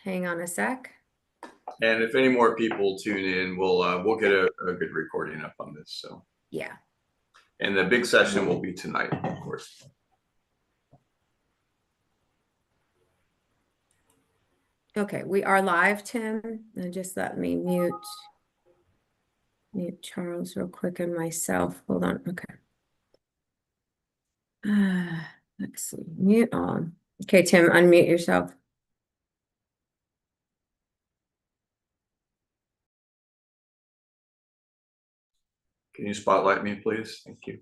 Hang on a sec. And if any more people tune in, we'll get a good recording up on this. So Yeah. and the big session will be tonight, of course. Okay, we are live, Tim. And just let me mute Charles real quick and myself. Hold on. Okay. Let's see. Mute on. Okay, Tim, unmute yourself. Can you spotlight me, please? Thank you.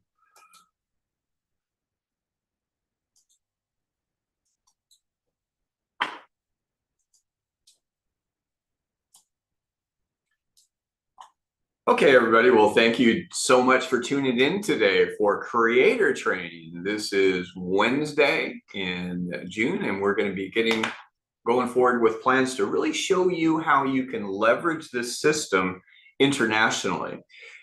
Okay, everybody. Well, thank you so much for tuning in today for Creator Training. This is Wednesday in June, and we're going to be going forward with plans to really show you how you can leverage this system internationally.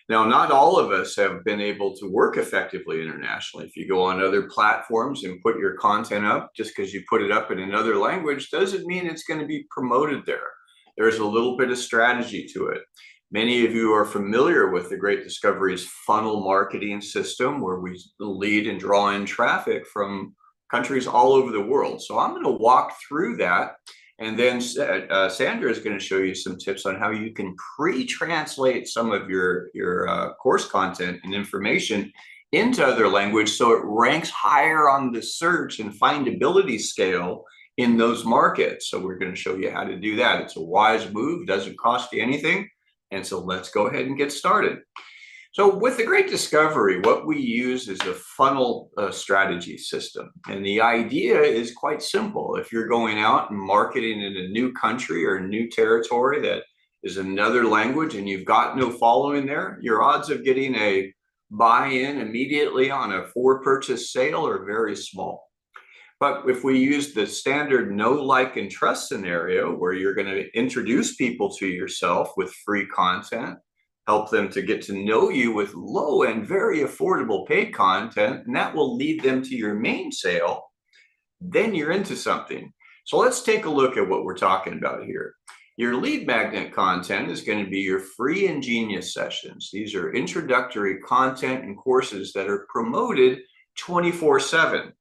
Now, not all of us have been able to work effectively internationally. If you go on other platforms and put your content up, just because you put it up in another language doesn't mean it's going to be promoted there. There's a little bit of strategy to it. Many of you are familiar with the Great Discovery's funnel marketing system, where we lead and draw in traffic from countries all over the world. So I'm going to walk through that. And then Sandra is going to show you some tips on how you can pre-translate some of your course content and information into other language so it ranks higher on the search and findability scale in those markets. So we're going to show you how to do that. It's a wise move, doesn't cost you anything. And so let's go ahead and get started. So with the Great Discovery, what we use is a funnel strategy system. And the idea is quite simple. If you're going out and marketing in a new country or a new territory that is another language and you've got no following there, your odds of getting a buy-in immediately on a for-purchase sale are very small. But if we use the standard know, like, and trust scenario, where you're going to introduce people to yourself with free content, help them to get to know you with low and very affordable paid content, and that will lead them to your main sale, then you're into something. So let's take a look at what we're talking about here. Your lead magnet content is going to be your free Ingenious sessions. These are introductory content and courses that are promoted 24/7.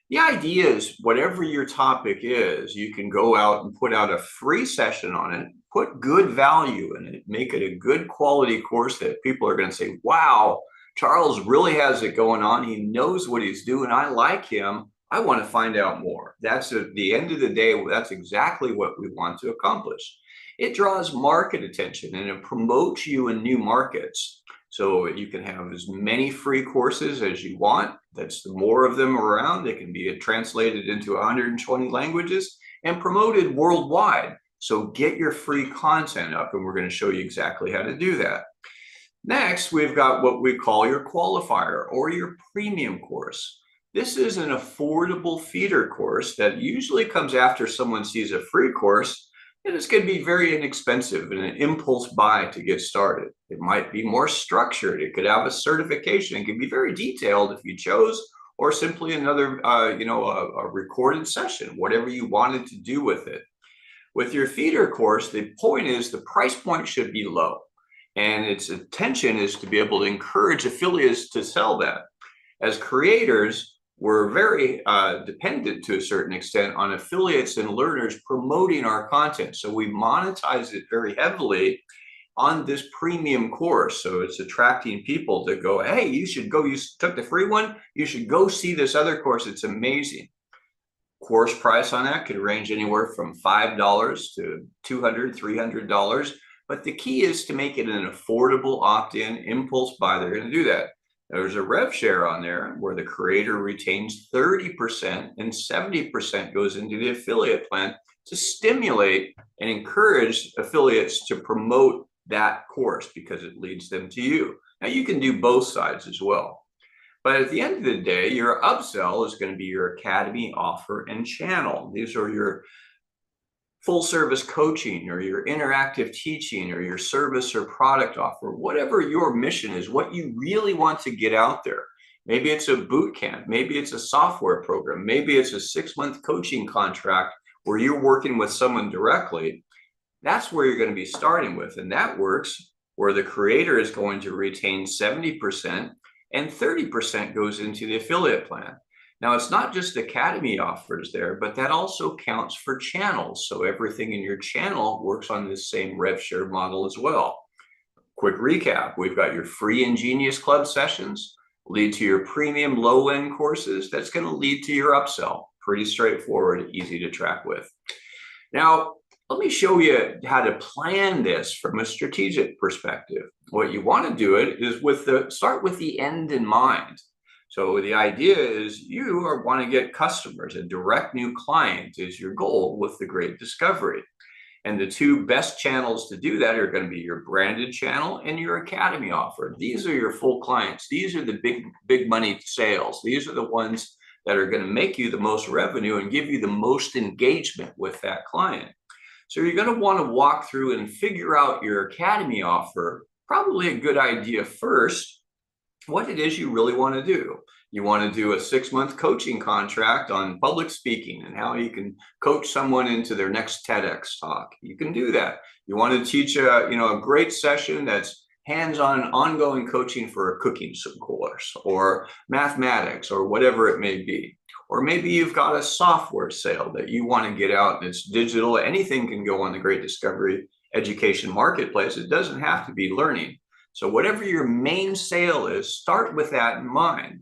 The idea is whatever your topic is, you can go out and put out a free session on it, put good value in it, make it a good quality course that people are going to say, wow, Charles really has it going on. He knows what he's doing. I like him. I want to find out more. That's at the end of the day, that's exactly what we want to accomplish. It draws market attention and it promotes you in new markets. So you can have as many free courses as you want. That's the more of them around. They can be translated into 120 languages and promoted worldwide. So get your free content up, and we're going to show you exactly how to do that. Next, we've got what we call your qualifier or your premium course. This is an affordable feeder course that usually comes after someone sees a free course. And it's going to be very inexpensive and an impulse buy to get started. It might be more structured. It could have a certification. It could be very detailed if you chose, or simply another, a recorded session, whatever you wanted to do with it. With your feeder course, the point is the price point should be low. And its intention is to be able to encourage affiliates to sell that. As creators, we're very dependent to a certain extent on affiliates and learners promoting our content. So we monetize it very heavily on this premium course. So it's attracting people to go, hey, you should go, you took the free one, you should go see this other course. It's amazing. Course price on that could range anywhere from $5 to $200, $300. But the key is to make it an affordable opt-in impulse buy. They're going to do that. There's a rev share on there where the creator retains 30% and 70% goes into the affiliate plan to stimulate and encourage affiliates to promote that course because it leads them to you. Now you can do both sides as well. But at the end of the day, your upsell is going to be your academy offer and channel. These are your full service coaching or your interactive teaching or your service or product offer, whatever your mission is, what you really want to get out there. Maybe it's a boot camp, maybe it's a software program, maybe it's a 6-month coaching contract where you're working with someone directly, that's where you're going to be starting with. And that works where the creator is going to retain 70% and 30% goes into the affiliate plan. Now, it's not just Academy offers there, but that also counts for channels. So everything in your channel works on this same rev share model as well. Quick recap, we've got your free Ingenious Club sessions, lead to your premium low-end courses. That's going to lead to your upsell. Pretty straightforward, easy to track with. Now, let me show you how to plan this from a strategic perspective. What you want to do it is start with the end in mind. So the idea is you want to get customers. A direct new client is your goal with the Great Discovery. And the two best channels to do that are going to be your branded channel and your Academy offer. These are your full clients. These are the big money sales. These are the ones that are going to make you the most revenue and give you the most engagement with that client. So you're going to want to walk through and figure out your Academy offer. Probably a good idea first, what it is you really want to do. You want to do a 6-month coaching contract on public speaking and how you can coach someone into their next TEDx talk. You can do that. You want to teach a great session that's hands-on ongoing coaching for a cooking course or mathematics or whatever it may be. Or maybe you've got a software sale that you want to get out and it's digital. Anything can go on the Great Discovery Education Marketplace. It doesn't have to be learning. So whatever your main sale is, start with that in mind.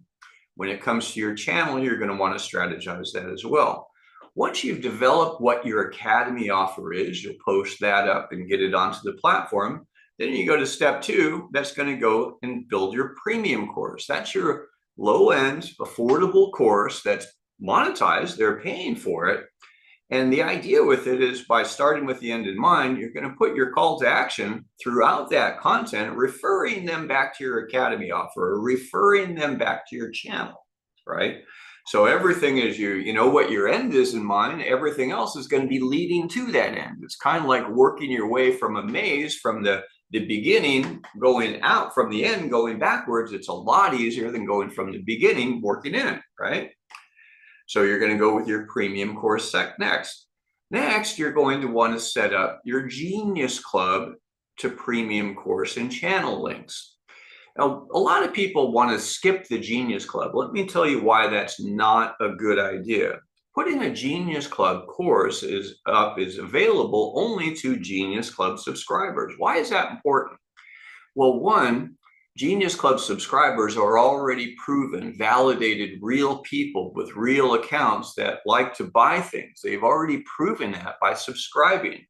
When it comes to your channel, you're going to want to strategize that as well. Once you've developed what your Academy offer is, you'll post that up and get it onto the platform. Then you go to step 2, that's going to go and build your premium course. That's your low-end, affordable course that's monetized. They're paying for it. And the idea with it is by starting with the end in mind, you're going to put your call to action throughout that content, referring them back to your Academy offer, or referring them back to your channel, right? So everything is you know what your end is in mind, everything else is going to be leading to that end. It's kind of like working your way from a maze from the beginning, going out from the end, going backwards. It's a lot easier than going from the beginning, working in, right? So you're going to go with your premium course next. Next, you're going to want to set up your Genius Club to premium course and channel links. Now, a lot of people want to skip the Genius Club. Let me tell you why that's not a good idea. Putting a Genius Club course is available only to Genius Club subscribers. Why is that important? Well, one, Genius Club subscribers are already proven, validated, real people with real accounts that like to buy things. They've already proven that by subscribing.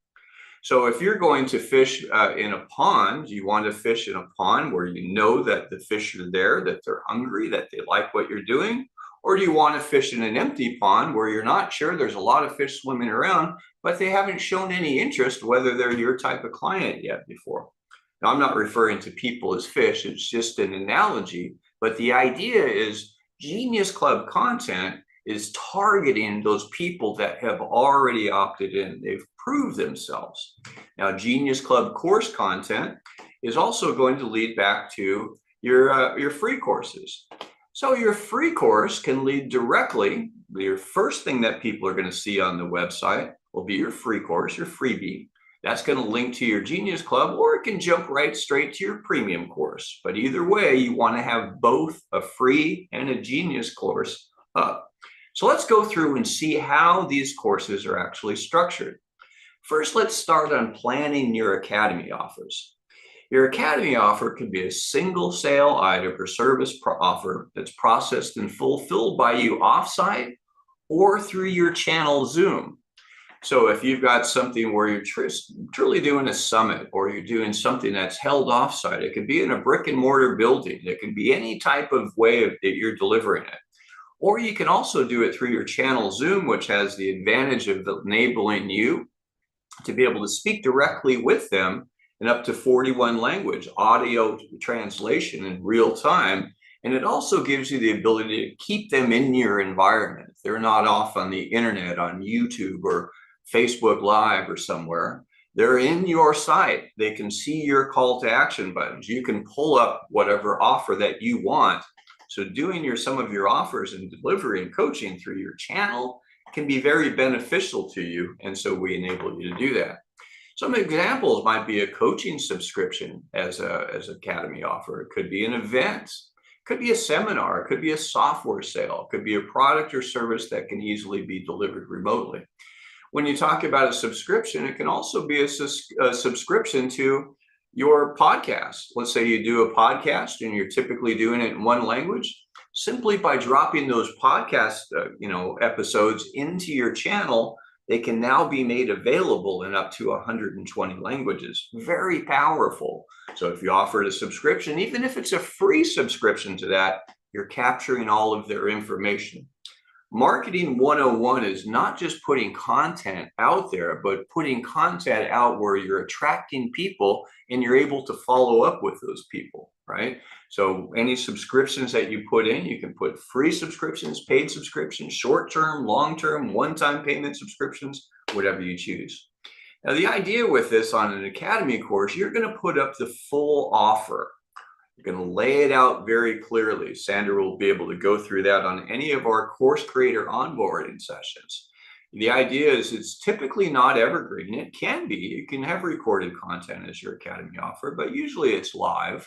So if you're going to fish in a pond, you want to fish in a pond where you know that the fish are there, that they're hungry, that they like what you're doing? Or do you want to fish in an empty pond where you're not sure there's a lot of fish swimming around, but they haven't shown any interest whether they're your type of client yet before? Now, I'm not referring to people as fish, it's just an analogy, but the idea is Genius Club content is targeting those people that have already opted in. They've proved themselves. Now, Genius Club course content is also going to lead back to your free courses. So your free course can lead directly, your first thing that people are going to see on the website will be your free course, your freebie. That's going to link to your Genius Club, or it can jump right straight to your premium course. But either way, you want to have both a free and a Genius course up. So let's go through and see how these courses are actually structured. First, let's start on planning your Academy offers. Your Academy offer can be a single sale item or service offer that's processed and fulfilled by you offsite or through your channel Zoom. So if you've got something where you're truly doing a summit or you're doing something that's held offsite, it could be in a brick and mortar building. It can be any type of way that you're delivering it. Or you can also do it through your channel Zoom, which has the advantage of enabling you to be able to speak directly with them in up to 41 language audio translation in real time. And it also gives you the ability to keep them in your environment. They're not off on the internet, on YouTube or Facebook Live or somewhere. They're in your site. They can see your call to action buttons. You can pull up whatever offer that you want. So doing some of your offers and delivery and coaching through your channel can be very beneficial to you. And so we enable you to do that. Some examples might be a coaching subscription as Academy offer. It could be an event, it could be a seminar, it could be a software sale, it could be a product or service that can easily be delivered remotely. When you talk about a subscription, it can also be a subscription to your podcast. Let's say you do a podcast and you're typically doing it in one language. Simply by dropping those podcast episodes into your channel, they can now be made available in up to 120 languages. Very powerful. So if you offer a subscription, even if it's a free subscription to that, you're capturing all of their information. Marketing 101 is not just putting content out there, but putting content out where you're attracting people and you're able to follow up with those people, right? So any subscriptions that you put in, you can put free subscriptions, paid subscriptions, short-term, long-term, one-time payment subscriptions, whatever you choose. Now, the idea with this on an Academy course, you're going to put up the full offer. You're going to lay it out very clearly. Sandra will be able to go through that on any of our course creator onboarding sessions. The idea is it's typically not evergreen. It can be. You can have recorded content as your Academy offer, but usually it's live.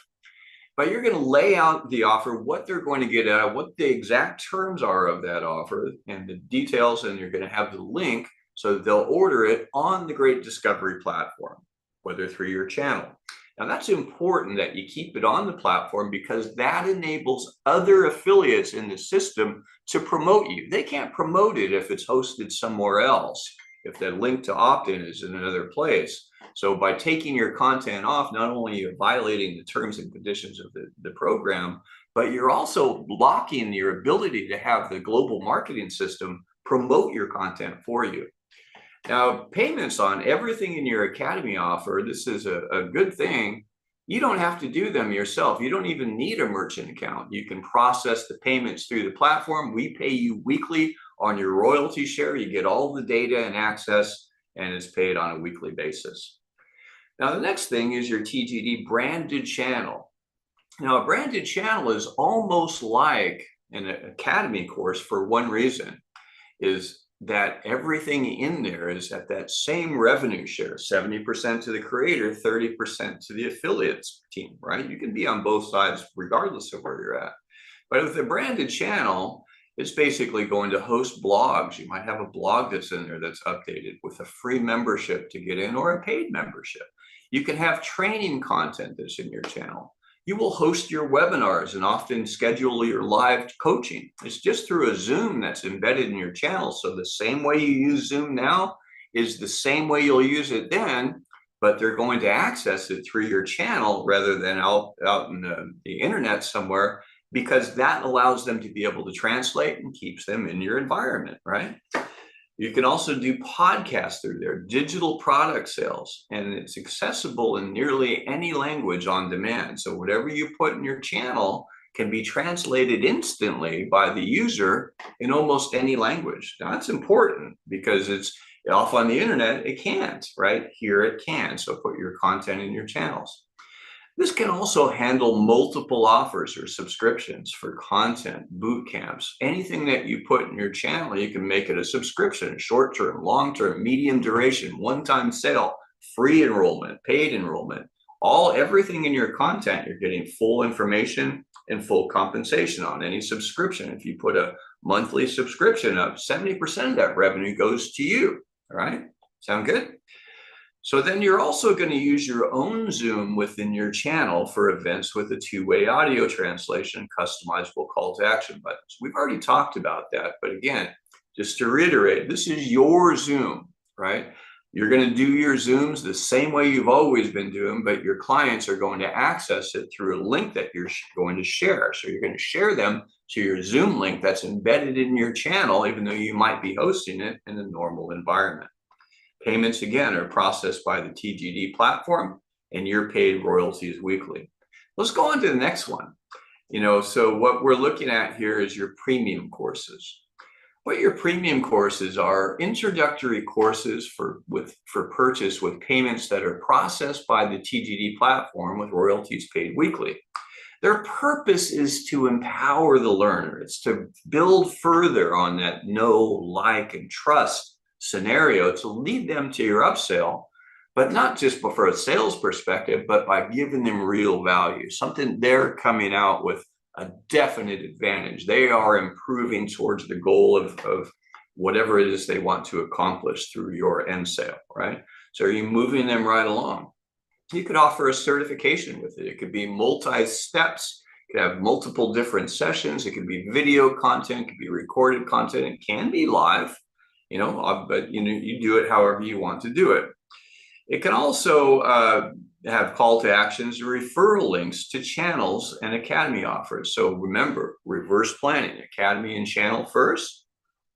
But you're going to lay out the offer, what they're going to get out of, what the exact terms are of that offer and the details, and you're going to have the link so that they'll order it on the Great Discovery platform, whether through your channel. Now, that's important that you keep it on the platform because that enables other affiliates in the system to promote you. They can't promote it if it's hosted somewhere else, if the link to opt-in is in another place. So by taking your content off, not only are you violating the terms and conditions of the program, but you're also blocking your ability to have the global marketing system promote your content for you. Now, payments on everything in your Academy offer, this is a good thing. You don't have to do them yourself. You don't even need a merchant account. You can process the payments through the platform. We pay you weekly on your royalty share. You get all the data and access, and it's paid on a weekly basis. Now, the next thing is your TGD branded channel. Now, a branded channel is almost like an Academy course for one reason, is that everything in there is at that same revenue share, 70% to the creator, 30% to the affiliates team, right? You can be on both sides regardless of where you're at. But with a branded channel, it's basically going to host blogs. You might have a blog that's in there that's updated with a free membership to get in or a paid membership. You can have training content that's in your channel. You will host your webinars and often schedule your live coaching. It's just through a Zoom that's embedded in your channel. So the same way you use Zoom now is the same way you'll use it then, but they're going to access it through your channel rather than out in the internet somewhere, because that allows them to be able to translate and keeps them in your environment, right? You can also do podcasts through there, digital product sales, and it's accessible in nearly any language on demand. So whatever you put in your channel can be translated instantly by the user in almost any language. Now, that's important because it's off on the internet, it can't, right? Here it can. So put your content in your channels. This can also handle multiple offers or subscriptions for content, boot camps, anything that you put in your channel. You can make it a subscription, short-term, long-term, medium duration, one-time sale, free enrollment, paid enrollment, everything in your content. You're getting full information and full compensation on any subscription. If you put a monthly subscription up, 70% of that revenue goes to you. All right, sound good? So then you're also going to use your own Zoom within your channel for events with a two-way audio translation, customizable call to action buttons. We've already talked about that, but again, just to reiterate, this is your Zoom, right? You're going to do your Zooms the same way you've always been doing, but your clients are going to access it through a link that you're going to share. So you're going to share them to your Zoom link that's embedded in your channel, even though you might be hosting it in a normal environment. Payments, again, are processed by the TGD platform, and you're paid royalties weekly. Let's go on to the next one. So what we're looking at here is your premium courses. What your premium courses are introductory courses for purchase with payments that are processed by the TGD platform with royalties paid weekly. Their purpose is to empower the learner. It's to build further on that know, like, and trust scenario to lead them to your upsell, but not just for a sales perspective, but by giving them real value, something they're coming out with a definite advantage. They are improving towards the goal of whatever it is they want to accomplish through your end sale, right? So are you moving them right along? You could offer a certification with it. It could be multi-steps. You could have multiple different sessions. It could be video content, it could be recorded content. It can be live, but you do it however you want to do it. It can also have call to actions or referral links to channels and Academy offers. So remember, reverse planning, Academy and channel first,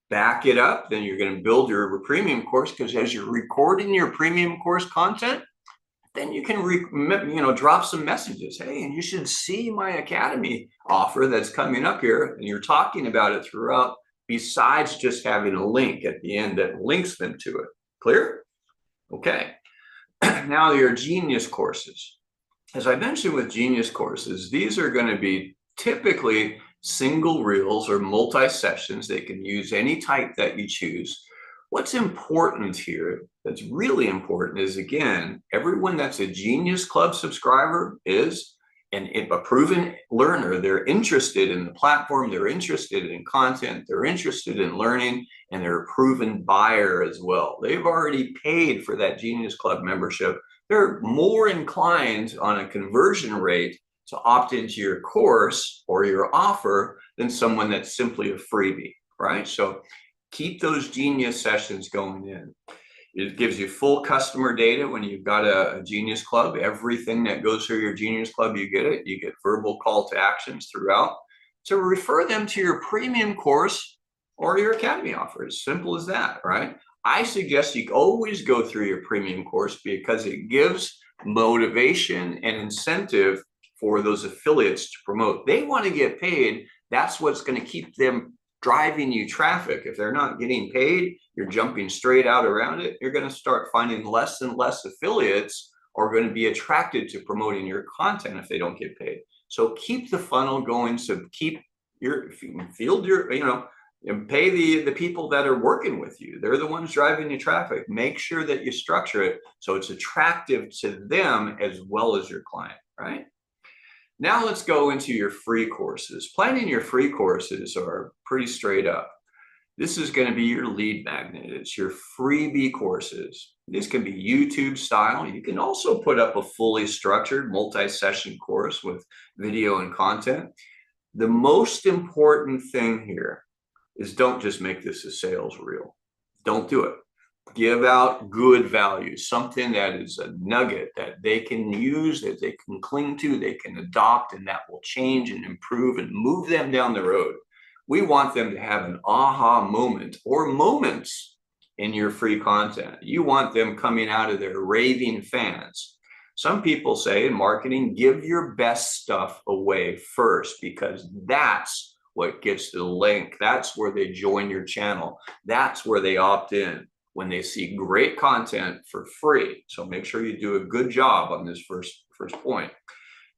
back it up. Then you're going to build your premium course, because as you're recording your premium course content, then you can drop some messages. Hey, and you should see my Academy offer that's coming up here. And you're talking about it throughout, besides just having a link at the end that links them to it. Clear? Okay. Now your Genius courses. As I mentioned with Genius courses, these are going to be typically single reels or multi-sessions. They can use any type that you choose. What's important here, that's really important, is, again, everyone that's a Genius Club subscriber is a proven learner. They're interested in the platform, they're interested in content, they're interested in learning, and they're a proven buyer as well. They've already paid for that Genius Club membership. They're more inclined on a conversion rate to opt into your course or your offer than someone that's simply a freebie, right? So keep those Genius sessions going in. It gives you full customer data when you've got a Genius Club. Everything that goes through your Genius Club, you get it. You get verbal call to actions throughout. So refer them to your premium course or your Academy offer. As simple as that, right? I suggest you always go through your premium course, because it gives motivation and incentive for those affiliates to promote. They want to get paid. That's what's going to keep them driving you traffic. If they're not getting paid, you're jumping straight out around it, you're going to start finding less and less affiliates are going to be attracted to promoting your content if they don't get paid. So keep the funnel going. So keep and pay the people that are working with you. They're the ones driving your traffic. Make sure that you structure it so it's attractive to them as well as your client, right? Now let's go into your free courses. Planning your free courses are pretty straight up. This is going to be your lead magnet. It's your freebie courses. These can be YouTube style. You can also put up a fully structured multi-session course with video and content. The most important thing here is, don't just make this a sales reel. Don't do it. Give out good value, something that is a nugget that they can use, that they can cling to, they can adopt, and that will change and improve and move them down the road. We want them to have an aha moment or moments in your free content. You want them coming out of there raving fans. Some people say in marketing, give your best stuff away first, because that's what gets the link. That's where they join your channel. That's where they opt in, when they see great content for free. So make sure you do a good job on this first point.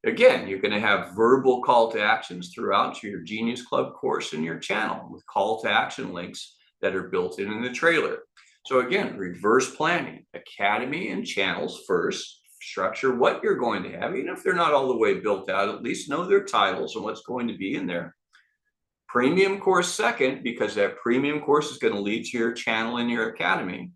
Again, you're going to have verbal call to actions throughout your Genius Club course and your channel, with call to action links that are built in the trailer. So again, reverse planning, Academy and channels first. Structure what you're going to have, even if they're not all the way built out, at least know their titles and what's going to be in there. Premium course second, because that premium course is going to lead to your channel and your Academy.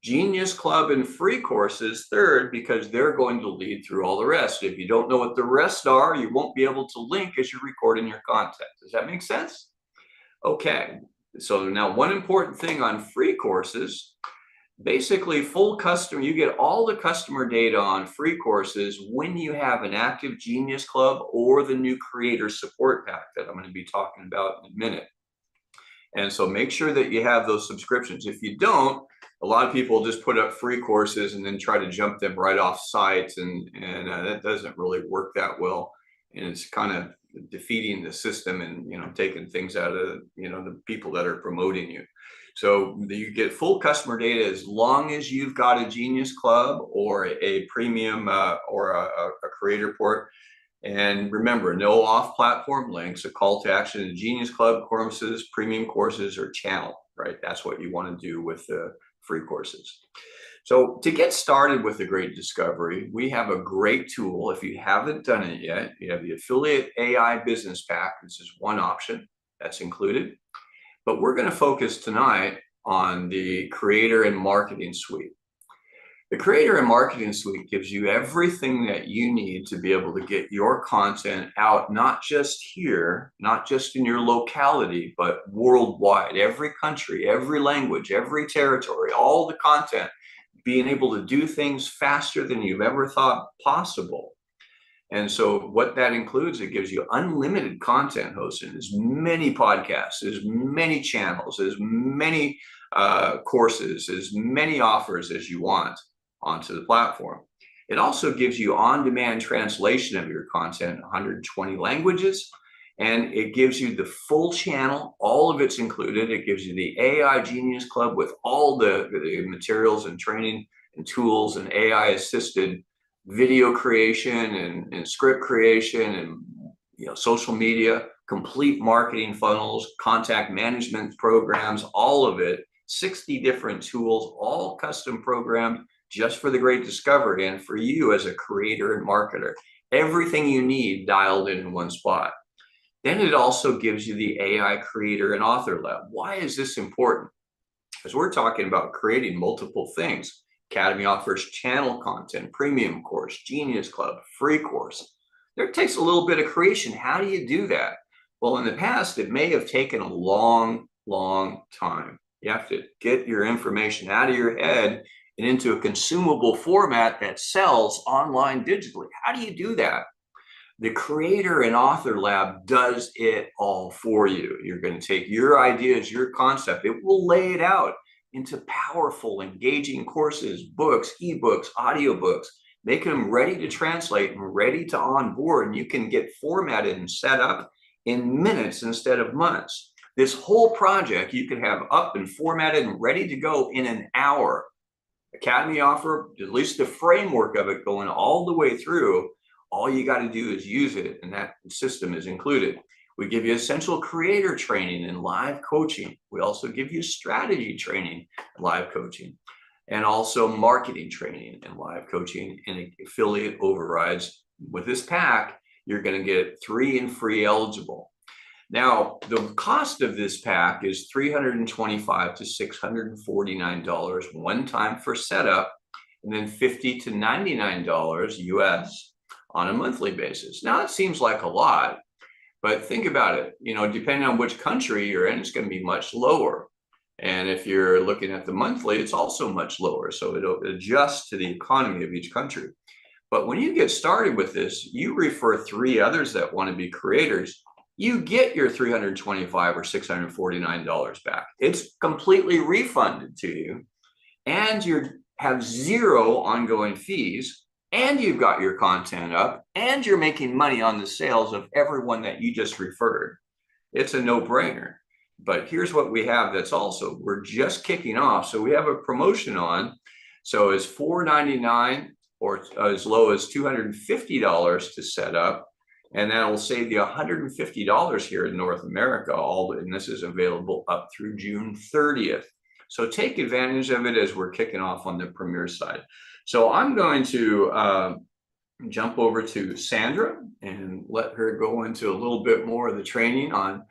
Genius Club and free courses third, because they're going to lead through all the rest. If you don't know what the rest are, you won't be able to link as you're recording your content. Does that make sense? Okay, so now one important thing on free courses, basically you get all the customer data on free courses when you have an active Genius Club or the new creator support pack that I'm going to be talking about in a minute. And so make sure that you have those subscriptions. If you don't, a lot of people just put up free courses and then try to jump them right off sites, and that doesn't really work that well. And it's kind of defeating the system and, taking things out of, the people that are promoting you. So you get full customer data as long as you've got a Genius Club or a premium or a creator port. And remember, no off-platform links, a call to action to Genius Club courses, premium courses, or channel, right? That's what you want to do with the free courses. So to get started with the Great Discovery, we have a great tool. If you haven't done it yet, you have the Affiliate AI Business Pack. This is one option that's included. But we're going to focus tonight on the Creator and Marketing Suite. The Creator and Marketing Suite gives you everything that you need to be able to get your content out, not just here, not just in your locality, but worldwide, every country, every language, every territory, all the content, being able to do things faster than you've ever thought possible. And so what that includes, it gives you unlimited content hosted, as many podcasts, as many channels, as many courses, as many offers as you want onto the platform. It also gives you on-demand translation of your content, 120 languages, and it gives you the full channel, all of it's included. It gives you the AI Genius Club with all the materials and training and tools and AI-assisted video creation and script creation and social media, complete marketing funnels, contact management programs, all of it, 60 different tools, all custom programmed just for the Great Discovery and for you as a creator and marketer. Everything you need dialed in one spot. Then it also gives you the AI Creator and Author Lab. Why is this important? Because we're talking about creating multiple things. Academy offers channel content, premium course, Genius Club, free course. There takes a little bit of creation. How do you do that? Well, in the past, it may have taken a long, long time. You have to get your information out of your head and into a consumable format that sells online digitally. How do you do that? The Creator and Author Lab does it all for you. You're going to take your ideas, your concept, it will lay it out into powerful, engaging courses, books, ebooks, audiobooks, make them ready to translate and ready to onboard. And you can get formatted and set up in minutes instead of months. This whole project you can have up and formatted and ready to go in an hour. Academy offer at least the framework of it going all the way through. All you got to do is use it, and that system is included. We give you essential creator training and live coaching. We also give you strategy training and live coaching, and also marketing training and live coaching and affiliate overrides. With this pack, you're going to get 3 and free eligible. Now, the cost of this pack is $325 to $649 one time for setup, and then $50 to $99 US on a monthly basis. Now, it seems like a lot, but think about it. Depending on which country you're in, it's going to be much lower. And if you're looking at the monthly, it's also much lower. So it'll adjust to the economy of each country. But when you get started with this, you refer 3 others that want to be creators, you get your $325 or $649 back. It's completely refunded to you, and you have 0 ongoing fees, and you've got your content up, and you're making money on the sales of everyone that you just referred. It's a no-brainer. But here's what we have that's also, we're just kicking off. So we have a promotion on. So it's $499 or as low as $250 to set up. And that will save you $150 here in North America. And this is available up through June 30th. So take advantage of it as we're kicking off on the Premier side. So I'm going to jump over to Sandra and let her go into a little bit more of the training on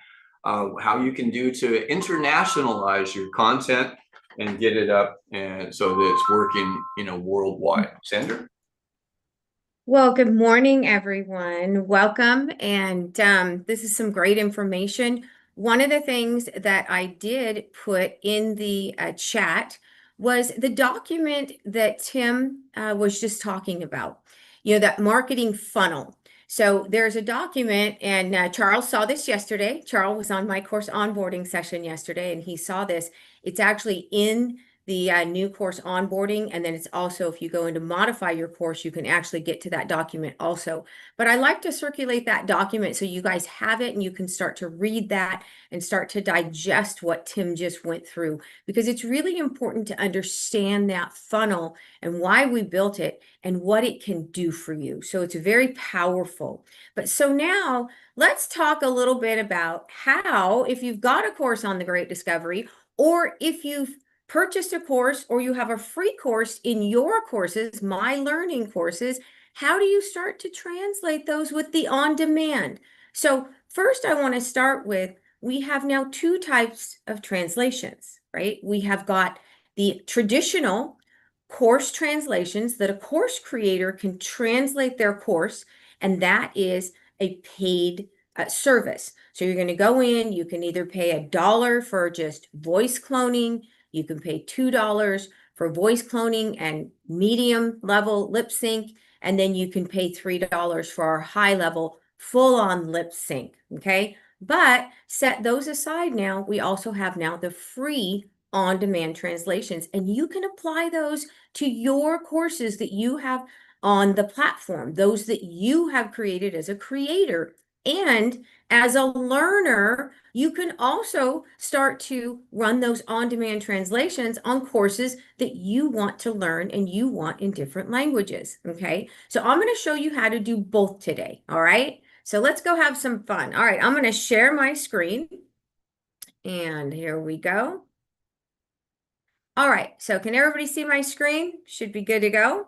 how you can do to internationalize your content and get it up and so that it's working, worldwide. Sandra? Well, good morning, everyone. Welcome. And this is some great information. One of the things that I did put in the chat was the document that Tim was just talking about, that marketing funnel. So there's a document, and Charles saw this yesterday. Charles was on my course onboarding session yesterday, and he saw this. It's actually in the new course onboarding. And then it's also, if you go into modify your course, you can actually get to that document also. But I like to circulate that document so you guys have it and you can start to read that and start to digest what Tim just went through, because it's really important to understand that funnel and why we built it and what it can do for you. So it's very powerful. But so now let's talk a little bit about how, if you've got a course on the Great Discovery, or if you've purchased a course or you have a free course in your courses, My Learning courses, how do you start to translate those with the on-demand? So first I want to start with, we have now two types of translations, right? We have got the traditional course translations that a course creator can translate their course, and that is a paid service. So you're going to go in, you can either pay $1 for just voice cloning, you can pay $2 for voice cloning and medium level lip sync, and then you can pay $3 for our high level full on lip sync. Okay. But set those aside now. We also have now the free on-demand translations, and you can apply those to your courses that you have on the platform, those that you have created as a creator. And as a learner, you can also start to run those on-demand translations on courses that you want to learn and you want in different languages. Okay, so I'm going to show you how to do both today. All right, so let's go have some fun. All right, I'm going to share my screen. And here we go. All right, so can everybody see my screen? Should be good to go.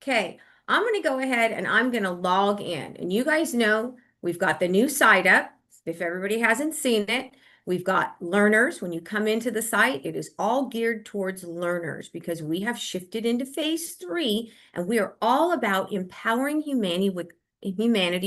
Okay, I'm going to go ahead and I'm going to log in. And you guys know we've got the new site up. If everybody hasn't seen it, we've got learners. When you come into the site, it is all geared towards learners because we have shifted into phase 3 and we are all about empowering humanity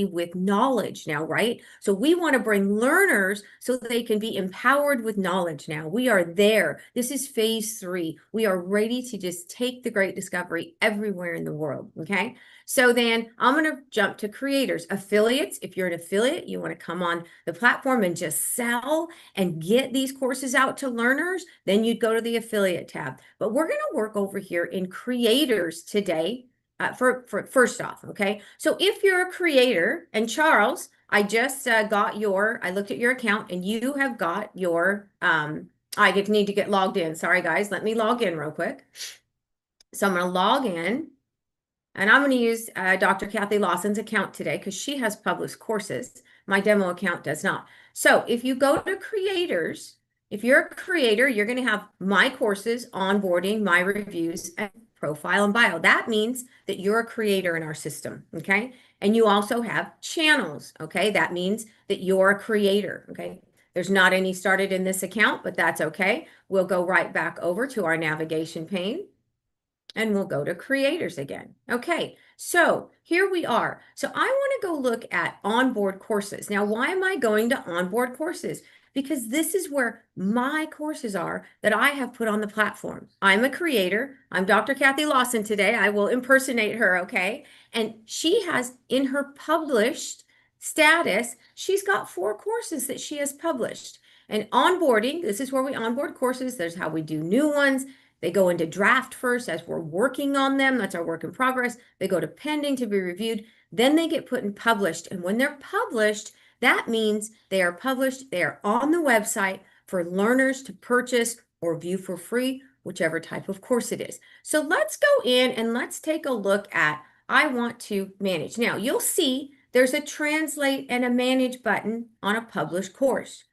with knowledge now, right? So we want to bring learners so they can be empowered with knowledge now. We are there. This is phase 3. We are ready to just take the Great Discovery everywhere in the world, okay? So then I'm going to jump to creators, affiliates. If you're an affiliate, you want to come on the platform and just sell and get these courses out to learners, then you'd go to the affiliate tab. But we're going to work over here in creators today. For first off, okay? So if you're a creator, and Charles, I just I looked at your account and you have got your, need to get logged in. Sorry, guys, let me log in real quick. So I'm going to log in and I'm going to use Dr. Kathy Lawson's account today because she has published courses. My demo account does not. So if you go to creators, if you're a creator, you're going to have my courses, onboarding, my reviews, and profile and bio. That means that you're a creator in our system, okay? And you also have channels, okay? That means that you're a creator, okay? There's not any started in this account, but that's okay. We'll go right back over to our navigation pane and we'll go to creators again. Okay, so here we are. So I want to go look at onboard courses. Now, why am I going to onboard courses? Because this is where my courses are that I have put on the platform. I'm a creator. I'm Dr. Kathy Lawson today. I will impersonate her, okay? And she has in her published status, she's got 4 courses that she has published. And onboarding, this is where we onboard courses. There's how we do new ones. They go into draft first as we're working on them. That's our work in progress. They go to pending to be reviewed. Then they get put in published. And when they're published, that means they are published. They are on the website for learners to purchase or view for free, whichever type of course it is. So let's go in and let's take a look at, I want to manage. Now you'll see there's a translate and a manage button on a published course.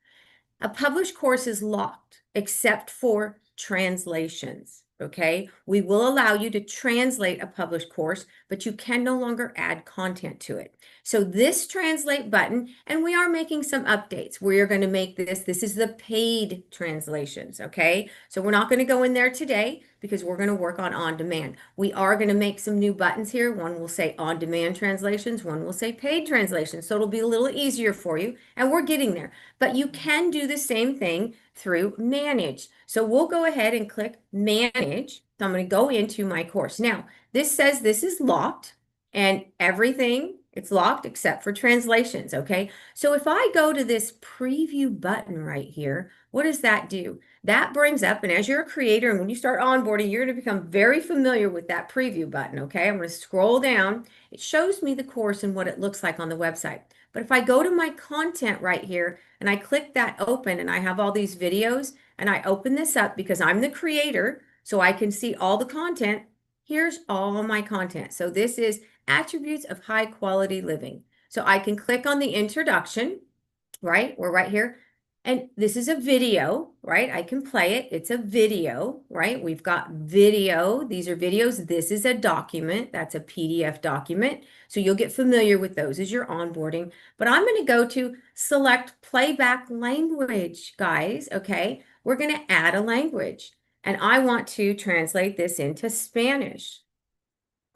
A published course is locked except for translations, okay? We will allow you to translate a published course, but you can no longer add content to it. So this translate button, and we are making some updates. We are going to make this is the paid translations, okay? So we're not going to go in there today because we're going to work on demand. We are going to make some new buttons here. One will say on-demand translations, one will say paid translations. So it'll be a little easier for you, and we're getting there. But you can do the same thing through manage. So we'll go ahead and click manage. So I'm going to go into my course. Now, this says this is locked and everything It's locked except for translations, okay? So if I go to this preview button right here, what does that do? That brings up, and as you're a creator, and when you start onboarding, you're going to become very familiar with that preview button, okay? I'm going to scroll down. It shows me the course and what it looks like on the website. But if I go to my content right here and I click that open and I have all these videos and I open this up because I'm the creator, so I can see all the content, here's all my content. So this is attributes of high quality living. So I can click on the introduction, right? We're right here. And this is a video, right? I can play it. It's a video, right? We've got video. These are videos. This is a document. That's a PDF document. So you'll get familiar with those as you're onboarding. But I'm going to go to select playback language, guys. Okay. We're going to add a language. And I want to translate this into Spanish.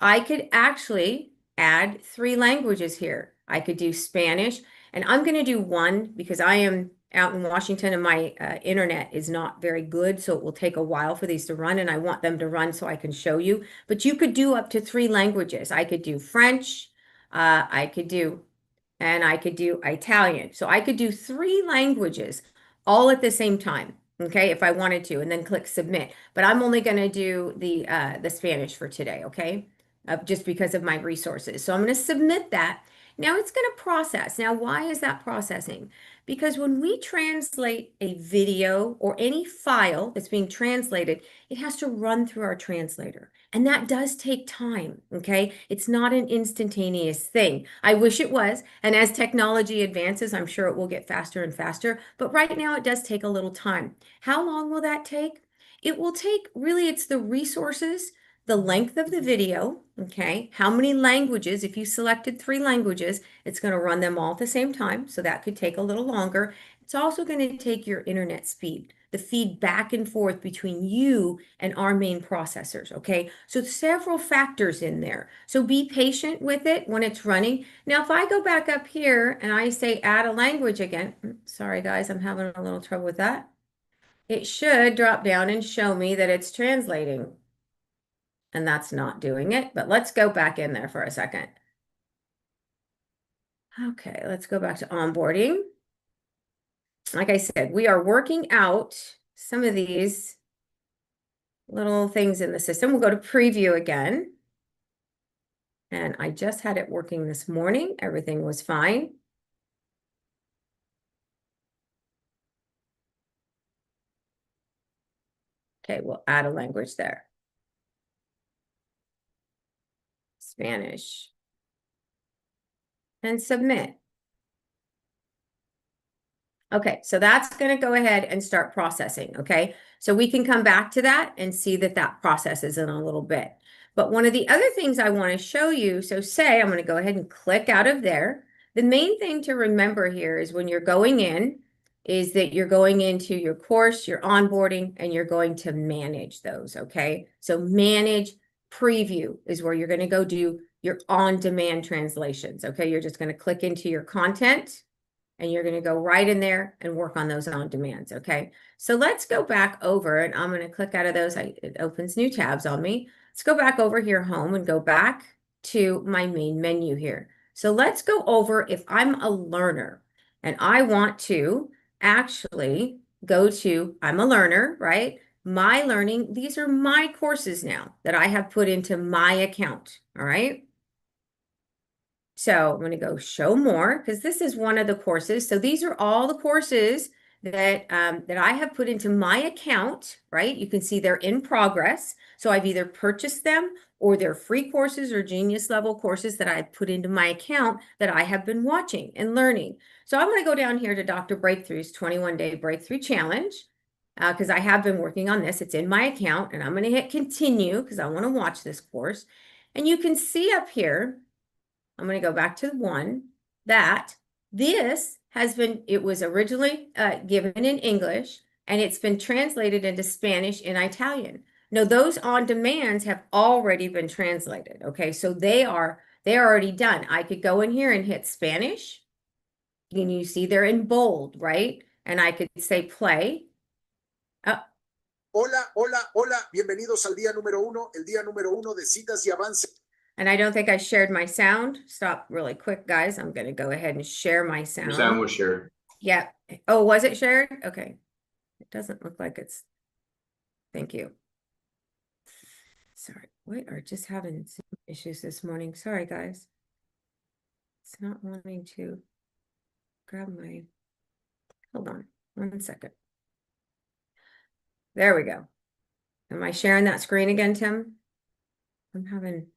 I could actually add 3 languages here. I could do Spanish, and I'm going to do one because I am out in Washington and my internet is not very good, so it will take a while for these to run, and I want them to run so I can show you. But you could do up to 3 languages. I could do French, I could do Italian. So I could do 3 languages all at the same time, okay, if I wanted to, and then click submit. But I'm only going to do the Spanish for today, okay? Just because of my resources. So I'm going to submit that. Now it's going to process. Now, why is that processing? Because when we translate a video or any file that's being translated, it has to run through our translator. And that does take time, okay? It's not an instantaneous thing. I wish it was. And as technology advances, I'm sure it will get faster and faster. But right now, it does take a little time. How long will that take? It will take, really, it's the resources, the length of the video, okay? How many languages? If you selected 3 languages, it's going to run them all at the same time. So that could take a little longer. It's also going to take your internet speed, the feed back and forth between you and our main processors, okay? So several factors in there. So be patient with it when it's running. Now, if I go back up here and I say add a language again, sorry guys, I'm having a little trouble with that. It should drop down and show me that it's translating. And that's not doing it, but let's go back in there for a second. Okay, let's go back to onboarding. Like I said, we are working out some of these little things in the system. We'll go to preview again. And I just had it working this morning. Everything was fine. Okay, we'll add a language there. Spanish. And submit. Okay, so that's going to go ahead and start processing, okay? So we can come back to that and see that that processes in a little bit. But one of the other things I want to show you, so say I'm going to go ahead and click out of there. The main thing to remember here is when you're going in, is that you're going into your course, your onboarding, and you're going to manage those, okay? So manage preview is where you're going to go do your on-demand translations, okay? You're just going to click into your content and you're going to go right in there and work on those on demands, okay? So let's go back over, and I'm going to click out of those. It opens new tabs on me. Let's go back over here home and go back to my main menu here. So let's go over if I'm a learner and I want to actually go to, I'm a learner, right? My learning, these are my courses now that I have put into my account, all right? So I'm going to go show more because this is one of the courses. So these are all the courses that that I have put into my account, right? You can see they're in progress. So I've either purchased them or they're free courses or Genius level courses that I've put into my account that I have been watching and learning. So I'm going to go down here to Dr. Breakthrough's 21-day breakthrough challenge because I have been working on this. It's in my account and I'm going to hit continue because I want to watch this course. And you can see up here, I'm going to go back to one that this has been, it was originally given in English and it's been translated into Spanish and Italian. Now, those on demands have already been translated. Okay, so they're already done. I could go in here and hit Spanish. And you see they're in bold, right? And I could say play. Hola, hola, hola, bienvenidos al día número 1, el día número 1 de citas y avances. And I don't think I shared my sound. Stop really quick, guys. I'm going to go ahead and share my Your sound sound. was shared. Yeah. Oh, was it shared? Okay. It doesn't look like it's. Thank you. Sorry. We are just having some issues this morning. Sorry, guys. It's not wanting to grab my. Hold on 1 second. There we go. Am I sharing that screen again, Tim? I'm having.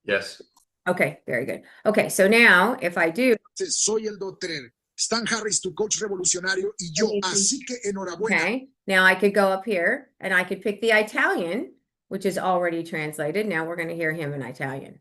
Yes. Okay, very good. Okay, so now if I do. Soy el doctor Stan Harris, tu coach revolucionario, y yo, así que enhorabuena. Okay, now I could go up here and I could pick the Italian, which is already translated. Now we're going to hear him in Italian.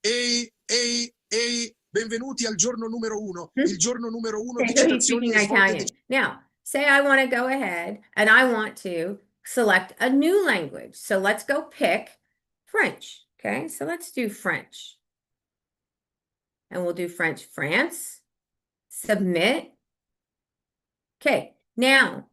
Ehi, ehi, ehi, benvenuti al giorno numero uno. Il giorno numero uno Okay, di so he's citazioni speaking e svolte Italian. Now, say I want to go ahead and I want to select a new language. So let's go pick French. Okay, so let's do French. And we'll do French France. Submit. Okay, now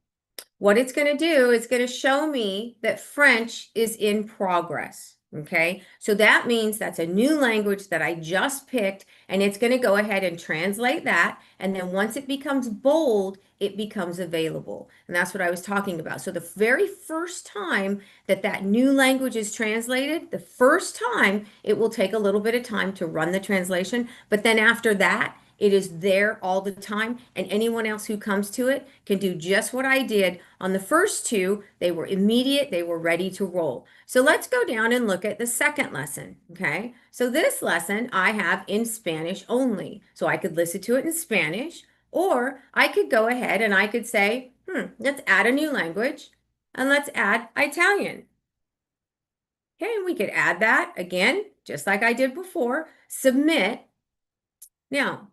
what it's going to do is going to show me that French is in progress. Okay, so that means that's a new language that I just picked, and it's going to go ahead and translate that. And then once it becomes bold, it becomes available. And that's what I was talking about. So the very first time that that new language is translated, the first time, it will take a little bit of time to run the translation. But then after that, it is there all the time, and anyone else who comes to it can do just what I did on the first two. They were immediate, they were ready to roll. So let's go down and look at the second lesson, okay? So this lesson I have in Spanish only. So I could listen to it in Spanish, or I could go ahead and I could say, let's add a new language, and let's add Italian. Okay, and we could add that again, just like I did before, submit. Now,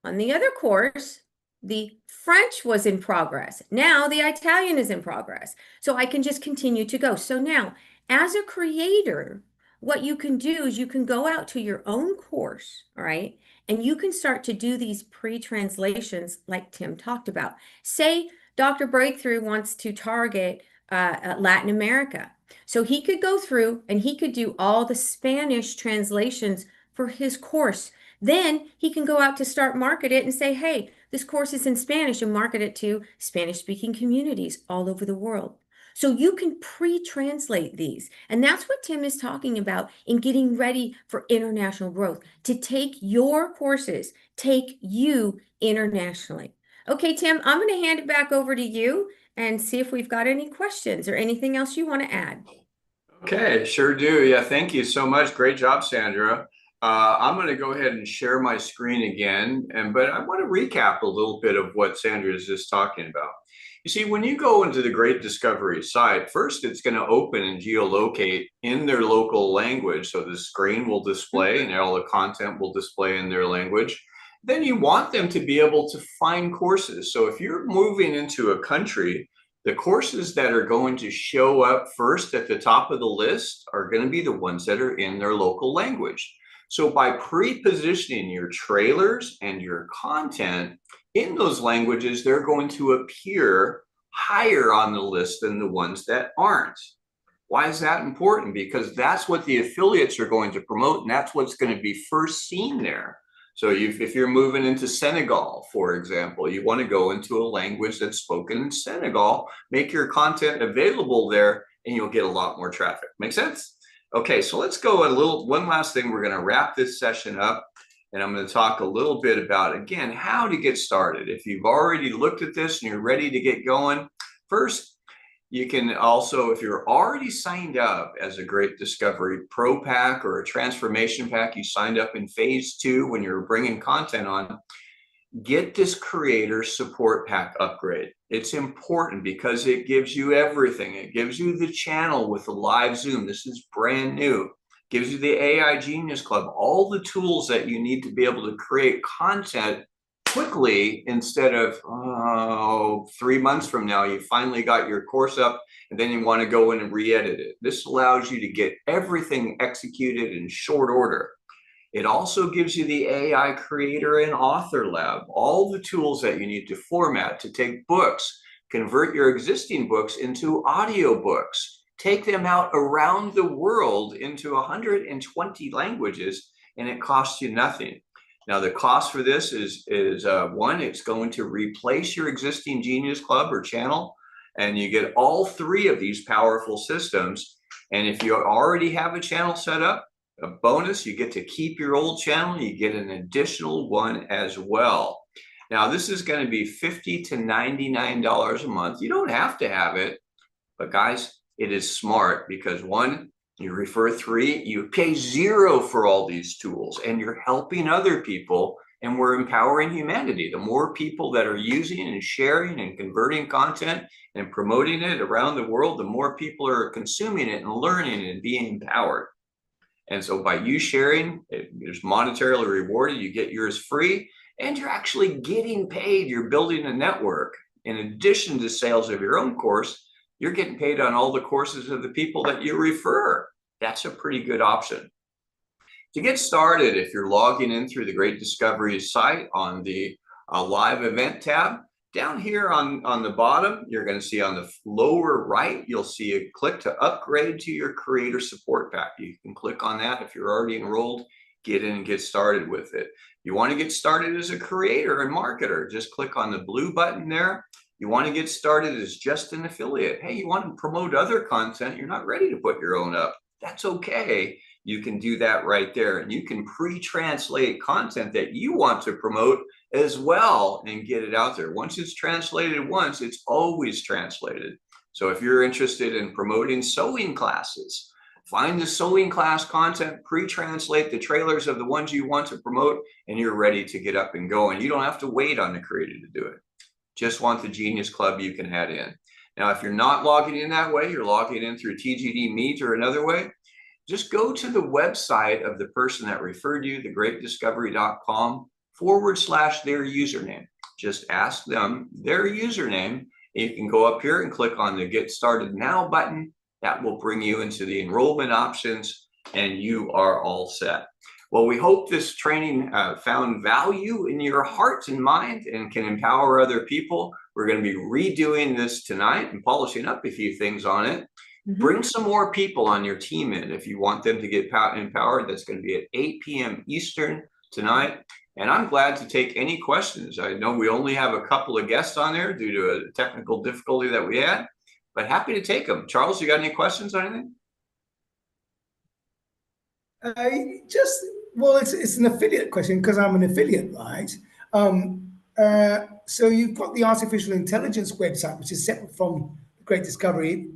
on the other course, the French was in progress. Now the Italian is in progress. So I can just continue to go. So now, as a creator, what you can do is you can go out to your own course, all right? And you can start to do these pre-translations like Tim talked about. Say Dr. Breakthrough wants to target Latin America. So he could go through and he could do all the Spanish translations for his course. Then he can go out to start market it and say, hey, this course is in Spanish, and market it to Spanish-speaking communities all over the world. So you can pre-translate these. And that's what Tim is talking about in getting ready for international growth, to take your courses, take you internationally. Okay, Tim, I'm going to hand it back over to you and see if we've got any questions or anything else you want to add. Okay, sure do. Yeah, thank you so much. Great job, Sandra. I'm going to go ahead and share my screen again, but I want to recap a little bit of what Sandra is just talking about. You see, when you go into the Great Discovery site, first it's going to open and geolocate in their local language. So the screen will display and all the content will display in their language. Then you want them to be able to find courses. So if you're moving into a country, the courses that are going to show up first at the top of the list are going to be the ones that are in their local language. So by pre-positioning your trailers and your content in those languages, they're going to appear higher on the list than the ones that aren't. Why is that important? Because that's what the affiliates are going to promote, and that's what's going to be first seen there. So if you're moving into Senegal, for example, you want to go into a language that's spoken in Senegal, make your content available there, and you'll get a lot more traffic. Make sense? Okay, so let's go one last thing. We're going to wrap this session up, and I'm going to talk a little bit about, again, how to get started. If you've already looked at this and you're ready to get going, first, you can also, if you're already signed up as a Great Discovery Pro Pack or a Transformation Pack, you signed up in phase 2 when you're bringing content on, get this Creator Support Pack upgrade. It's important because it gives you everything. It gives you the channel with the live Zoom. This is brand new. Gives you the AI Genius Club, all the tools that you need to be able to create content quickly instead of 3 months from now, you finally got your course up and then you want to go in and re-edit it. This allows you to get everything executed in short order. It also gives you the AI Creator and Author Lab, all the tools that you need to format, to take books, convert your existing books into audiobooks, take them out around the world into 120 languages, and it costs you nothing. Now, the cost for this is one, it's going to replace your existing Genius Club or channel, and you get all three of these powerful systems. And if you already have a channel set up, a bonus, you get to keep your old channel, you get an additional one as well. Now, this is going to be $50 to $99 a month. You don't have to have it, but guys, it is smart because one, you refer three, you pay zero for all these tools, and you're helping other people, and we're empowering humanity. The more people that are using and sharing and converting content and promoting it around the world, the more people are consuming it and learning and being empowered. And so by you sharing, it's monetarily rewarded, you get yours free, and you're actually getting paid. You're building a network. In addition to sales of your own course, you're getting paid on all the courses of the people that you refer. That's a pretty good option. To get started, if you're logging in through the Great Discovery site on the live event tab, down here on the bottom, you're going to see on the lower right, you'll see a click to upgrade to your creator support pack. You can click on that if you're already enrolled, get in and get started with it. You want to get started as a creator and marketer, just click on the blue button there. You want to get started as just an affiliate. Hey, you want to promote other content, you're not ready to put your own up. That's okay. You can do that right there. And you can pre-translate content that you want to promote as well and get it out there. Once it's translated once, it's always translated. So if you're interested in promoting sewing classes, find the sewing class content, pre-translate the trailers of the ones you want to promote, and you're ready to get up and go. And you don't have to wait on the creator to do it. Just want the Genius Club, you can add in. Now, if you're not logging in that way, you're logging in through TGD Meet or another way, just go to the website of the person that referred you, thegreatdiscovery.com/their username. Just ask them their username. You can go up here and click on the Get Started Now button. That will bring you into the enrollment options, and you are all set. Well, we hope this training found value in your heart and mind and can empower other people. We're going to be redoing this tonight and polishing up a few things on it. Bring some more people on your team in if you want them to get empowered. That's going to be at 8 p.m. Eastern tonight. And I'm glad to take any questions. I know we only have a couple of guests on there due to a technical difficulty that we had, but happy to take them. Charles, you got any questions or anything? Well, it's an affiliate question because I'm an affiliate, right? So you've got the artificial intelligence website, which is separate from the Great Discovery.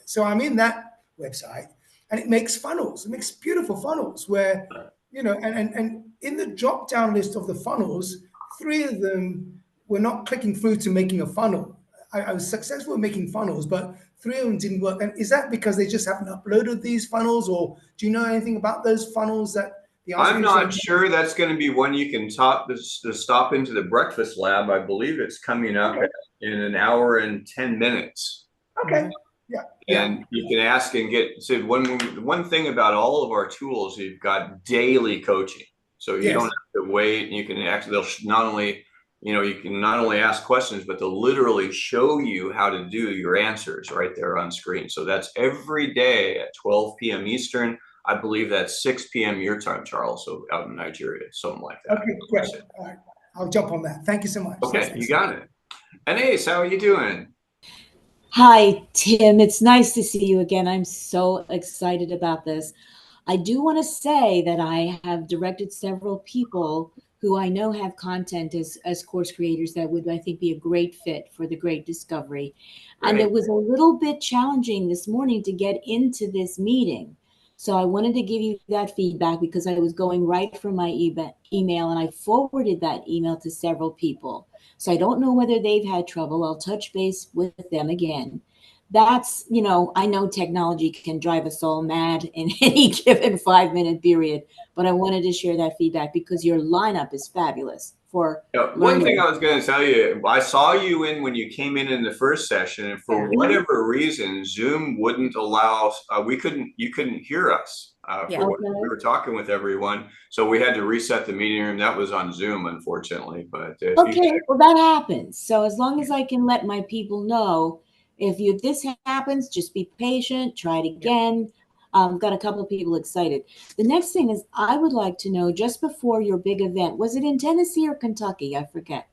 So I'm in that website, and it makes funnels. It makes beautiful funnels where, and in the drop-down list of the funnels, 3 of them were not clicking through to making a funnel. I was successful in making funnels, but 3 of them didn't work. And is that because they just haven't uploaded these funnels, or do you know anything about those funnels that the I'm not sure. That's going to be one you can stop into the breakfast lab. I believe it's coming up in an hour and 10 minutes. Okay. Yeah. And you can ask and get. So one thing about all of our tools, you've got daily coaching, so you don't have to wait. And you can actually, they'll not only, you can not only ask questions, but they'll literally show you how to do your answers right there on screen. So that's every day at 12 p.m. Eastern. I believe that's 6 p.m. your time, Charles, so out in Nigeria, something like that. Okay, great. All right. I'll jump on that. Thank you so much. Okay, you got it. And Ace, how are you doing? Hi, Tim. It's nice to see you again. I'm so excited about this. I do want to say that I have directed several people who I know have content as course creators that would, I think, be a great fit for the Great Discovery. Great. And it was a little bit challenging this morning to get into this meeting. So I wanted to give you that feedback because I was going right from my email, and I forwarded that email to several people. So I don't know whether they've had trouble. I'll touch base with them again. That's, I know technology can drive us all mad in any given 5-minute period, but I wanted to share that feedback because your lineup is fabulous. One thing I was going to tell you, I saw you when you came in the first session, and for whatever reason, Zoom wouldn't allow, you couldn't hear us. We were talking with everyone, so we had to reset the meeting room. That was on Zoom, unfortunately. But well, that happens. So as long as I can let my people know, If this happens, just be patient, try it again. Got a couple of people excited. The next thing is I would like to know, just before your big event, was it in Tennessee or Kentucky? I forget.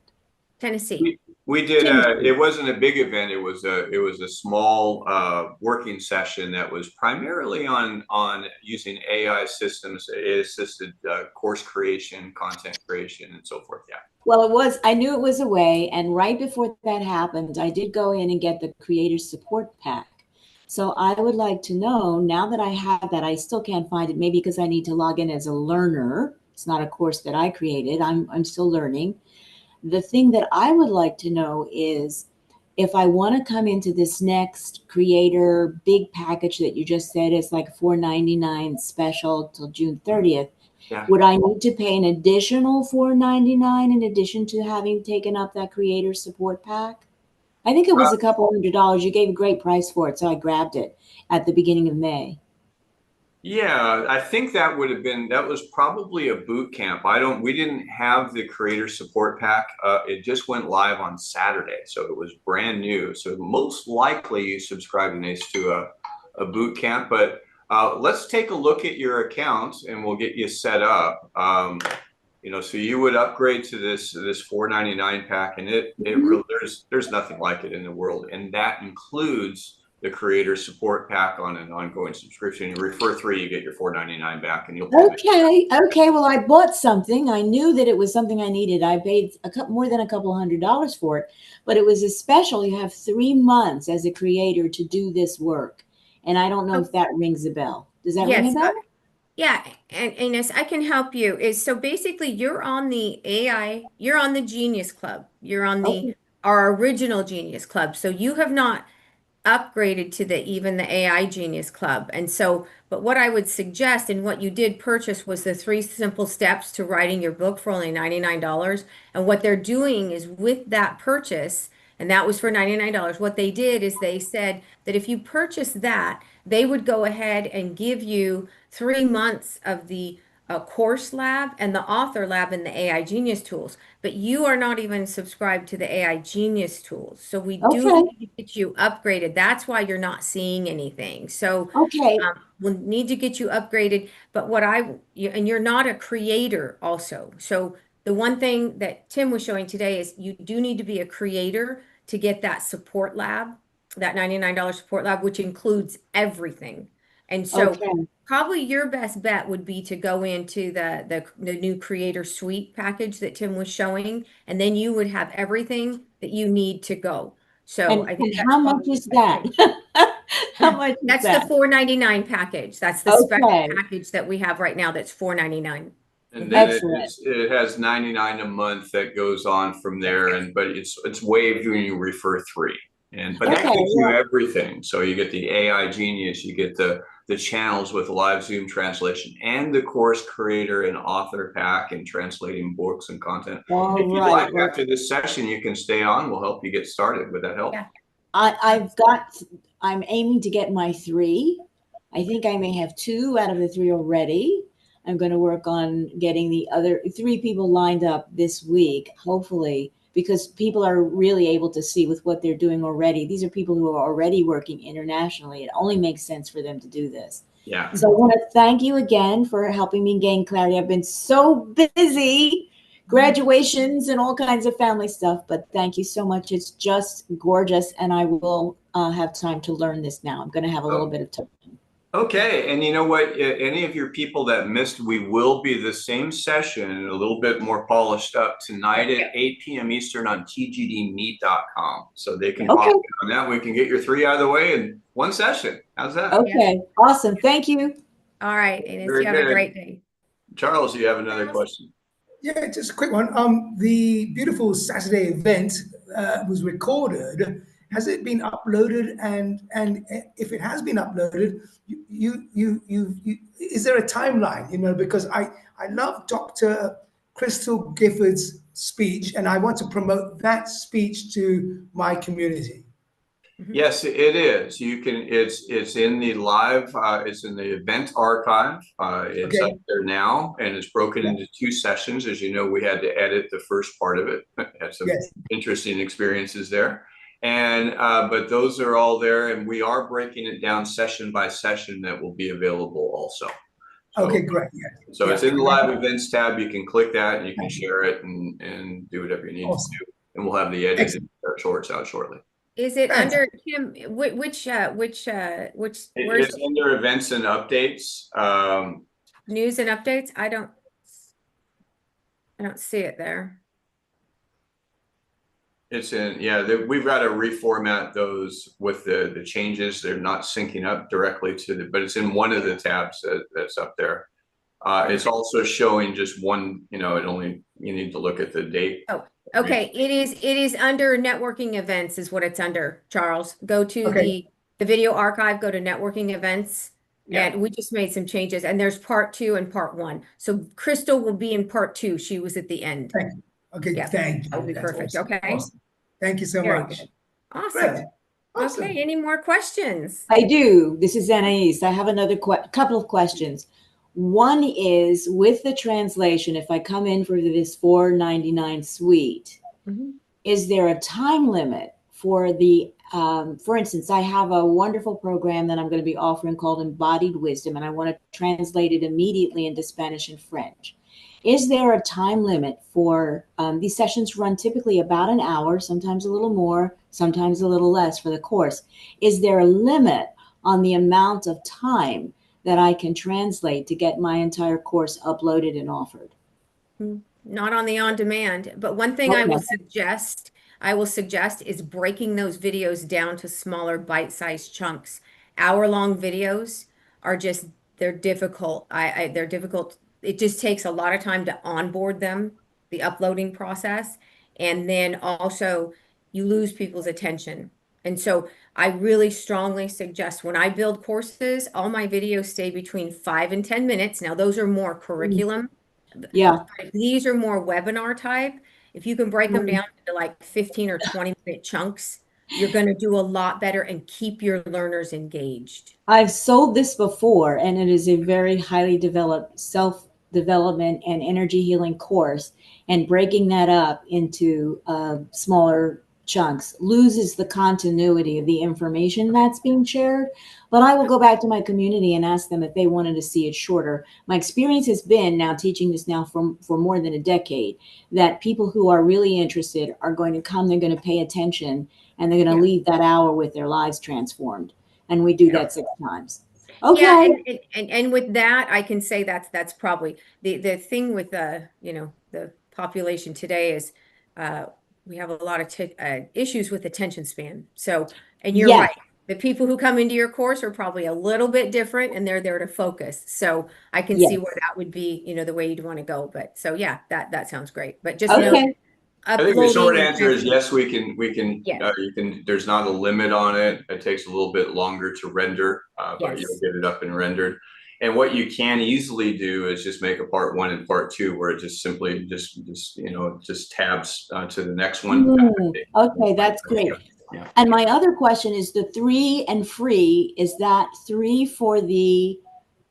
Tennessee. We did Tennessee. it wasn't a big event. It was a small working session that was primarily on using AI systems, AI assisted course creation, content creation, and so forth. Yeah. Well, I knew it was away. And right before that happened, I did go in and get the creator support pack. So I would like to know, now that I have that, I still can't find it, maybe because I need to log in as a learner. It's not a course that I created. I'm still learning. The thing that I would like to know is if I want to come into this next creator big package that you just said is like $4.99 special till June 30th. Yeah. Would I need to pay an additional $4.99 in addition to having taken up that creator support pack? I think it was a couple $100. You gave a great price for it, so I grabbed it at the beginning of May. Yeah, I think that was probably a boot camp. We didn't have the creator support pack. It just went live on Saturday, so it was brand new. So most likely you subscribed, Denise, to a boot camp. But let's take a look at your account and we'll get you set up. So you would upgrade to this $4.99 pack, and there's nothing like it in the world, and that includes the creator support pack on an ongoing subscription. You refer 3, you get your $4.99 back, and you'll Okay. Well, I bought something. I knew that it was something I needed. I paid more than a couple $100 for it, but it was a special. You have 3 months as a creator to do this work, and I don't know if that rings a bell. Does that ring a bell? Yeah, and Ines, I can help you. So basically you're on the Genius Club. You're on our original Genius Club. So you have not upgraded to even the AI Genius Club. And so, but what I would suggest, and what you did purchase, was the 3 simple steps to writing your book for only $99. And what they're doing is, with that purchase, and that was for $99, what they did is they said that if you purchase that, they would go ahead and give you 3 months of the course lab and the author lab and the AI Genius tools. But you are not even subscribed to the AI Genius tools. So we do need to get you upgraded. That's why you're not seeing anything. So we'll need to get you upgraded. But and you're not a creator also. So the one thing that Tim was showing today is you do need to be a creator to get that support lab, that $99 support lab, which includes everything. And so probably your best bet would be to go into the new creator suite package that Tim was showing, and then you would have everything that you need to go. So I think how much is that? How much is that's that? the $4.99 package. That's the special package that we have right now. That's $4.99. And then it has $99 a month that goes on from there, but it's waived when you refer 3. But that gives you everything. So you get the AI Genius, you get the channels with live Zoom translation, and the course creator and author pack and translating books and content. If you'd like, after this session, you can stay on. We'll help you get started. Would that help? Yeah. I'm aiming to get my 3. I think I may have 2 out of the 3 already. I'm going to work on getting the other 3 people lined up this week, hopefully, because people are really able to see with what they're doing already. These are people who are already working internationally. It only makes sense for them to do this. Yeah. So I want to thank you again for helping me gain clarity. I've been so busy, graduations and all kinds of family stuff, but thank you so much. It's just gorgeous, and I will have time to learn this now. I'm going to have a little bit of time. Okay, and you know what? Any of your people that missed, we will be the same session, a little bit more polished up tonight at 8 p.m. Eastern on tgdmeet.com. So they can pop in on that. We can get your 3 out of the way in one session. How's that? Okay, awesome. Thank you. All right, Ines, you have a great day. Charles, you have another question? Yeah, just a quick one. The beautiful Saturday event was recorded. Has it been uploaded? And if it has been uploaded, is there a timeline? Because I love Dr. Crystal Gifford's speech, and I want to promote that speech to my community. Yes, it is. You can. It's in the live. It's in the event archive. It's up there now, and it's broken into 2 sessions. As you know, we had to edit the first part of it. Had some interesting experiences there. And but those are all there, and we are breaking it down session by session that will be available also. So, Okay, great. Yeah. so Yeah. it's in the live events tab. You can click that and you can share it and do whatever you need Awesome. to do. And we'll have the edited shorts out shortly. Is it Fantastic. under Kim? Which where's It's under events and updates. news and updates? I don't see it there. It's in, yeah, we've got to reformat those with the changes. They're not syncing up directly to the, but it's in one of the tabs that's up there. It's also showing just one, you know, you need to look at the date. Oh, okay. It is under networking events is what it's under, Charles. Go to Okay. the video archive, go to networking events. Yeah. And we just made some changes, and there's part 2 and part 1. So Crystal will be in part 2. She was at the end. Thank you. Okay, Yeah, thank you. that would be That's perfect. awesome. Okay. Awesome. Thank you so Very much. good. Awesome. Great. Awesome. Okay, any more questions? I do. This is Anais. I have another couple of questions. One is with the translation, if I come in for this $4.99 suite, Mhm. is there a time limit for the, for instance, I have a wonderful program that I'm going to be offering called Embodied Wisdom, and I want to translate it immediately into Spanish and French. Is there a time limit for these sessions? Run typically about an hour, sometimes a little more, sometimes a little less for the course. Is there a limit on the amount of time that I can translate to get my entire course uploaded and offered? Not on the on-demand, but one thing I will Okay. suggest is breaking those videos down to smaller bite-sized chunks. Hour-long videos are just, they're difficult. They're difficult. It just takes a lot of time to onboard them, the uploading process. And then also you lose people's attention. And so I really strongly suggest when I build courses, all my videos stay between 5 and 10 minutes. Now, those are more curriculum. Yeah. If these are more webinar type. If you can break them Mhm. down into like 15 or 20-minute chunks, you're going to do a lot better and keep your learners engaged. I've sold this before, and it is a very highly developed self-development and energy healing course. And breaking that up into smaller chunks loses the continuity of the information that's being shared. But I will go back to my community and ask them if they wanted to see it shorter. My experience has been now teaching this now for more than a decade, that people who are really interested are going to come, they're going to pay attention, and they're going to leave that hour with their lives transformed. And we do that 6 times. Okay. Yeah, and with that, I can say that's probably the thing with you know, the population today is we have a lot of issues with attention span. So, and you're Yes. right. The people who come into your course are probably a little bit different, and they're there to focus. So I can see Yes. where that would be, you know, the way you'd want to go. But so yeah, that sounds great. But just know Okay. I think the short uploading and answer is transferring- yes, we can, Yes. you can, there's not a limit on it. It takes a little bit longer to render, but Yes. you'll get it up and rendered. And what you can easily do is just make a part 1 and part 2 where it just simply just you know, just tabs to the next one. Okay, that's great. Yeah. And my other question is the 3 and free, is that 3 for the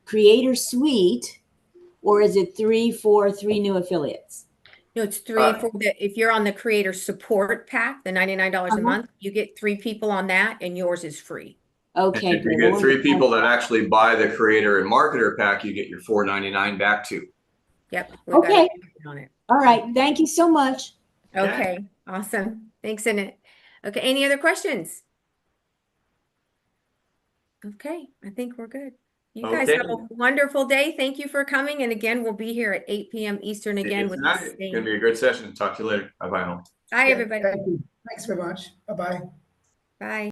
creator suite, or is it 3 for 3 new affiliates? No, it's 3 for if you're on the creator support pack, the $99 a month, you get 3 people on that, and yours is free. Okay, If you good. get 3 people that actually buy the creator and marketer pack, you get your $4.99 back too. Yep. We've got Okay. it on it. All right. Thank you so much. Okay. Awesome. Thanks, Annette. Okay. Any other questions? Okay. I think we're good. You guys Okay. have a wonderful day. Thank you for coming. And again, we'll be here at 8 p.m. Eastern again with the It's going to same. be a good session. Talk to you later. Bye-bye. Bye, Yeah, everybody. thank you. Thanks very much. Bye-bye. Bye.